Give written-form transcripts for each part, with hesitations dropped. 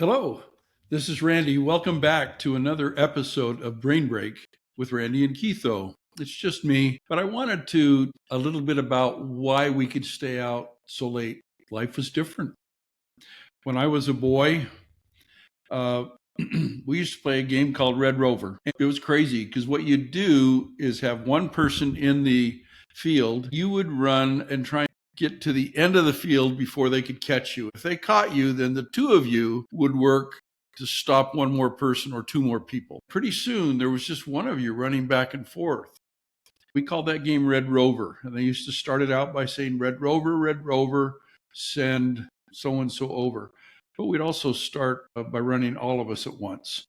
Hello, this is Randy. Welcome back to another episode of Brain Break with Randy and Keitho. It's just me, but I wanted to a little bit about why we could stay out so late. Life was different. When I was a boy, uh, we used to play a game called Red Rover. It was crazy because what you'd do is have one person in the field. You would run and try and get to the end of the field before they could catch you. If they caught you, then the two of you would work to stop one more person or two more people. Pretty soon, there was just one of you running back and forth. We called that game Red Rover. And they used to start it out by saying, Red Rover, send so and so over. But we'd also start by running all of us at once.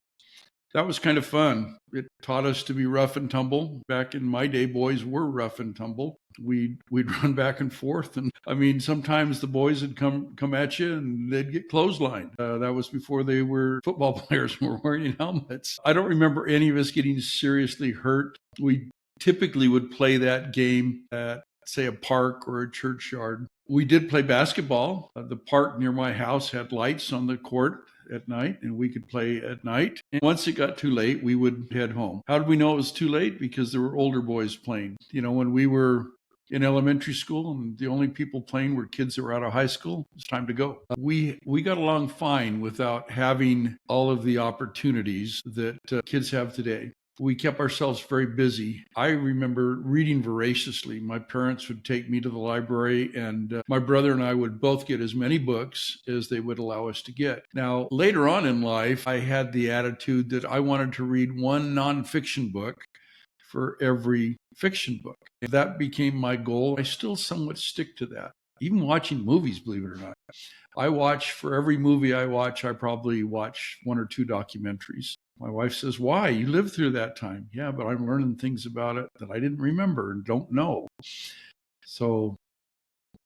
That was kind of fun. It taught us to be rough and tumble. Back in my day, boys were rough and tumble. We'd run back and forth, and I mean, sometimes the boys would come at you, and they'd get clotheslined. That was before they were football players and were wearing helmets. I don't remember any of us getting seriously hurt. We typically would play that game at, say, a park or a churchyard. We did play basketball. The park near my house had lights on the court at night, and we could play at night. And once it got too late, we would head home. How did we know it was too late? Because there were older boys playing. You know, when we were in elementary school and the only people playing were kids that were out of high school, it's time to go. We got along fine without having all of the opportunities that kids have today. We kept ourselves very busy. I remember reading voraciously. My parents would take me to the library, and my brother and I would both get as many books as they would allow us to get. Now, later on in life, I had the attitude that I wanted to read one nonfiction book for every fiction book. That became my goal. I still somewhat stick to that. Even watching movies, believe it or not. For every movie I watch, I probably watch one or two documentaries. My wife says, why? You lived through that time. Yeah, but I'm learning things about it that I didn't remember and don't know. So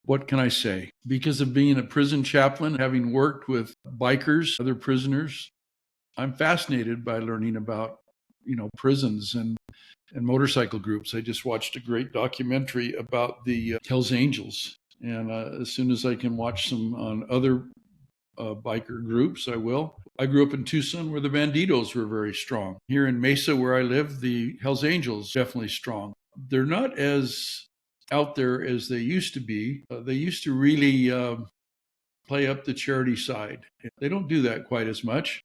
what can I say? Because of being a prison chaplain, having worked with bikers, other prisoners, I'm fascinated by learning about, prisons and motorcycle groups. I just watched a great documentary about the Hells Angels. And as soon as I can watch some on other biker groups, I will. I grew up in Tucson where the Banditos were very strong. Here in Mesa, where I live, the Hells Angels definitely strong. They're not as out there as they used to be. They used to really play up the charity side. They don't do that quite as much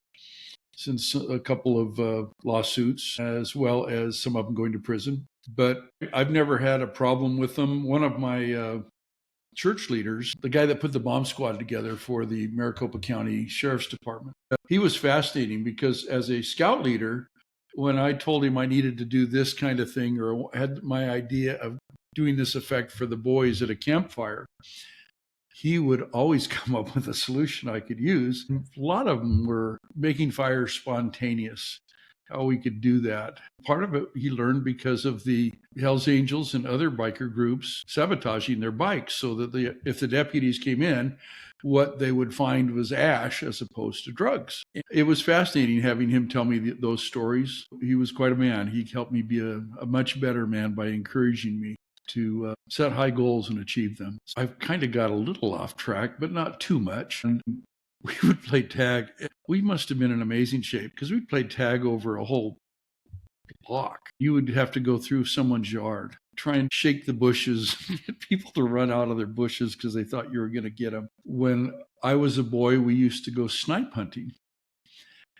since a couple of lawsuits, as well as some of them going to prison. But I've never had a problem with them. One of my church leaders, the guy that put the bomb squad together for the Maricopa County Sheriff's Department. He was fascinating because as a scout leader, when I told him I needed to do this kind of thing or had my idea of doing this effect for the boys at a campfire, he would always come up with a solution I could use. A lot of them were making fire spontaneous, how we could do that. Part of it he learned because of the Hells Angels and other biker groups sabotaging their bikes so that if the deputies came in, what they would find was ash as opposed to drugs. It was fascinating having him tell me those stories. He was quite a man. He helped me be a much better man by encouraging me to set high goals and achieve them. I've kind of got a little off track, but not too much. And we would play tag. We must have been in amazing shape because we played tag over a whole block. You would have to go through someone's yard, try and shake the bushes, get people to run out of their bushes because they thought you were going to get them. When I was a boy, we used to go snipe hunting.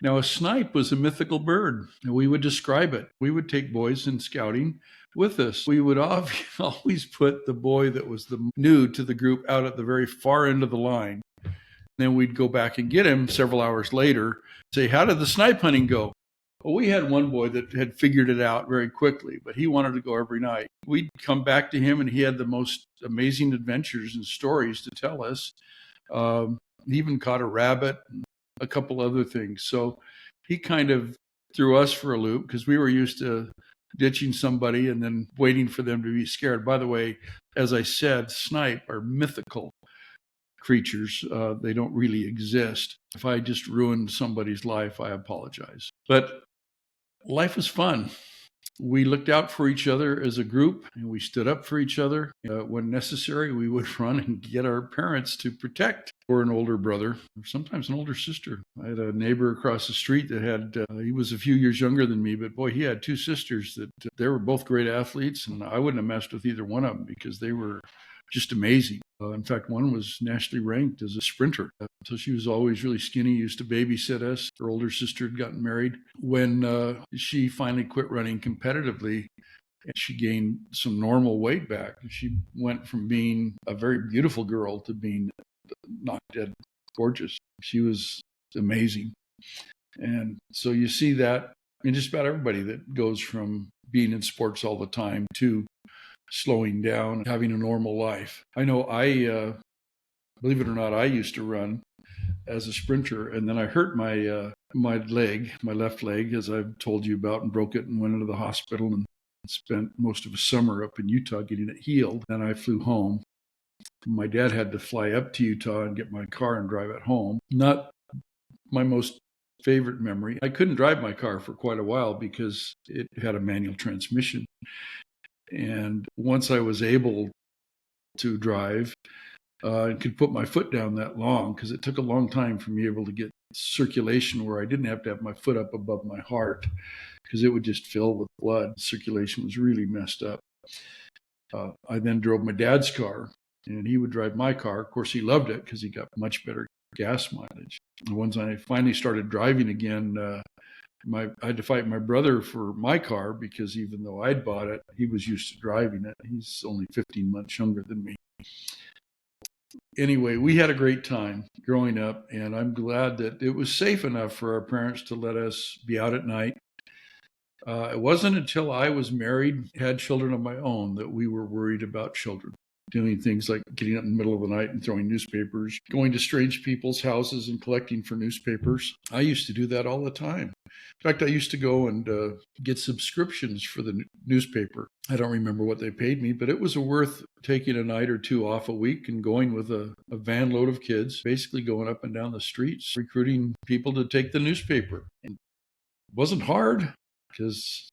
Now, a snipe was a mythical bird, and we would describe it. We would take boys in scouting with us. We would always put the boy that was the new to the group out at the very far end of the line. Then we'd go back and get him several hours later, say, how did the snipe hunting go? Well, we had one boy that had figured it out very quickly, but he wanted to go every night. We'd come back to him, and he had the most amazing adventures and stories to tell us. He even caught a rabbit and a couple other things. So he kind of threw us for a loop because we were used to ditching somebody and then waiting for them to be scared. By the way, as I said, snipe are mythical creatures. They don't really exist. If I just ruined somebody's life, I apologize. But life is fun. we looked out for each other as a group, and we stood up for each other. When necessary, we would run and get our parents to protect or an older brother, or sometimes an older sister. I had a neighbor across the street that had, he was a few years younger than me, but boy, he had two sisters that they were both great athletes, and I wouldn't have messed with either one of them because they were just amazing. In fact, one was nationally ranked as a sprinter. So she was always really skinny, used to babysit us. Her older sister had gotten married. When she finally quit running competitively, and she gained some normal weight back, she went from being a very beautiful girl to being not dead gorgeous. She was amazing. And so you see that in just about everybody that goes from being in sports all the time to slowing down, having a normal life. I know believe it or not, I used to run as a sprinter, and then I hurt my leg, my left leg, as I've told you about, and broke it and went into the hospital and spent most of a summer up in Utah getting it healed. Then I flew home. My dad had to fly up to Utah and get my car and drive it home. Not my most favorite memory. I couldn't drive my car for quite a while because it had a manual transmission. And once I was able to drive, I could put my foot down that long, because it took a long time for me able to get circulation where I didn't have to have my foot up above my heart, because it would just fill with blood. Circulation was really messed up. I then drove my dad's car, and he would drive my car. Of course, he loved it because he got much better gas mileage. And once I finally started driving again, I had to fight my brother for my car, because even though I'd bought it, he was used to driving it. He's only 15 months younger than me. Anyway, we had a great time growing up, and I'm glad that it was safe enough for our parents to let us be out at night. It wasn't until I was married, had children of my own, that we were worried about children. Doing things like getting up in the middle of the night and throwing newspapers, going to strange people's houses and collecting for newspapers. I used to do that all the time. In fact, I used to go and get subscriptions for the newspaper. I don't remember what they paid me, but it was worth taking a night or two off a week and going with a van load of kids, basically going up and down the streets, recruiting people to take the newspaper. And it wasn't hard, because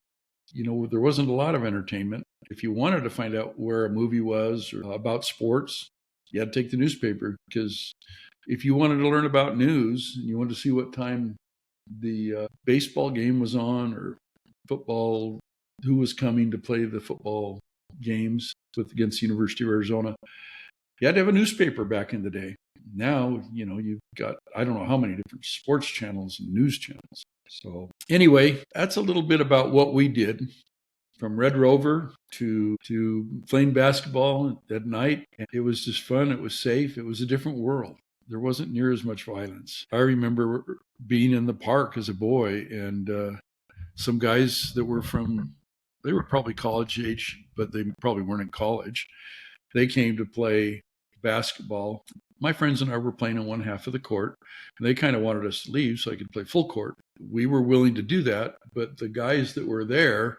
there wasn't a lot of entertainment. If you wanted to find out where a movie was or about sports, you had to take the newspaper, because if you wanted to learn about news and you wanted to see what time the baseball game was on, or football, who was coming to play the football games against the University of Arizona, you had to have a newspaper back in the day. Now, you've got, I don't know how many different sports channels and news channels. So anyway, that's a little bit about what we did, from Red Rover to playing basketball at night. It was just fun. It was safe. It was a different world. There wasn't near as much violence. I remember being in the park as a boy, and some guys that were they were probably college age, but they probably weren't in college. They came to play basketball. My friends and I were playing on one half of the court, and they kind of wanted us to leave so I could play full court. We were willing to do that, but the guys that were there,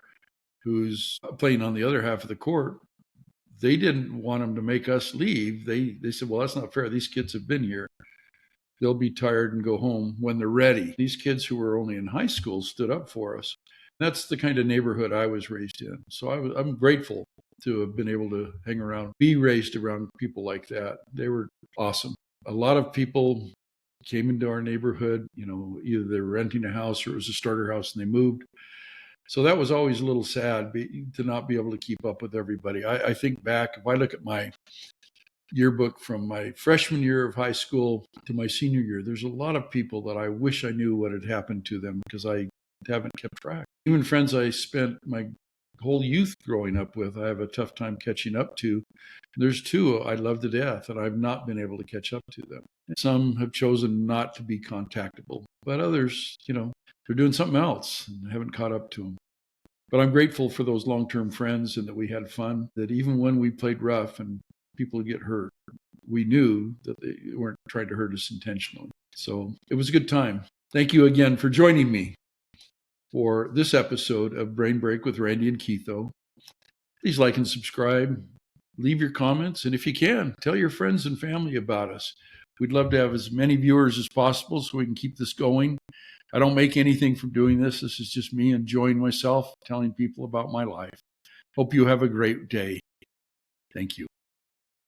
who's playing on the other half of the court, they didn't want them to make us leave. They said, well, that's not fair. These kids have been here. They'll be tired and go home when they're ready. These kids who were only in high school stood up for us. That's the kind of neighborhood I was raised in. So I'm grateful to have been able to hang around, be raised around people like that. They were awesome. A lot of people came into our neighborhood, either they were renting a house or it was a starter house and they moved. So that was always a little sad to not be able to keep up with everybody. I think back, if I look at my yearbook from my freshman year of high school to my senior year, there's a lot of people that I wish I knew what had happened to them, because I haven't kept track. Even friends I spent my whole youth growing up with, I have a tough time catching up to. There's two I love to death, and I've not been able to catch up to them. Some have chosen not to be contactable, but others, they're doing something else and I haven't caught up to them. But I'm grateful for those long-term friends, and that we had fun, that even when we played rough and people get hurt, we knew that they weren't trying to hurt us intentionally. So it was a good time. Thank you again for joining me for this episode of Brain Break with Randy and Keitho. Please like and subscribe, leave your comments, and if you can, tell your friends and family about us. We'd love to have as many viewers as possible so we can keep this going. I don't make anything from doing this. This is just me enjoying myself, telling people about my life. Hope you have a great day. Thank you.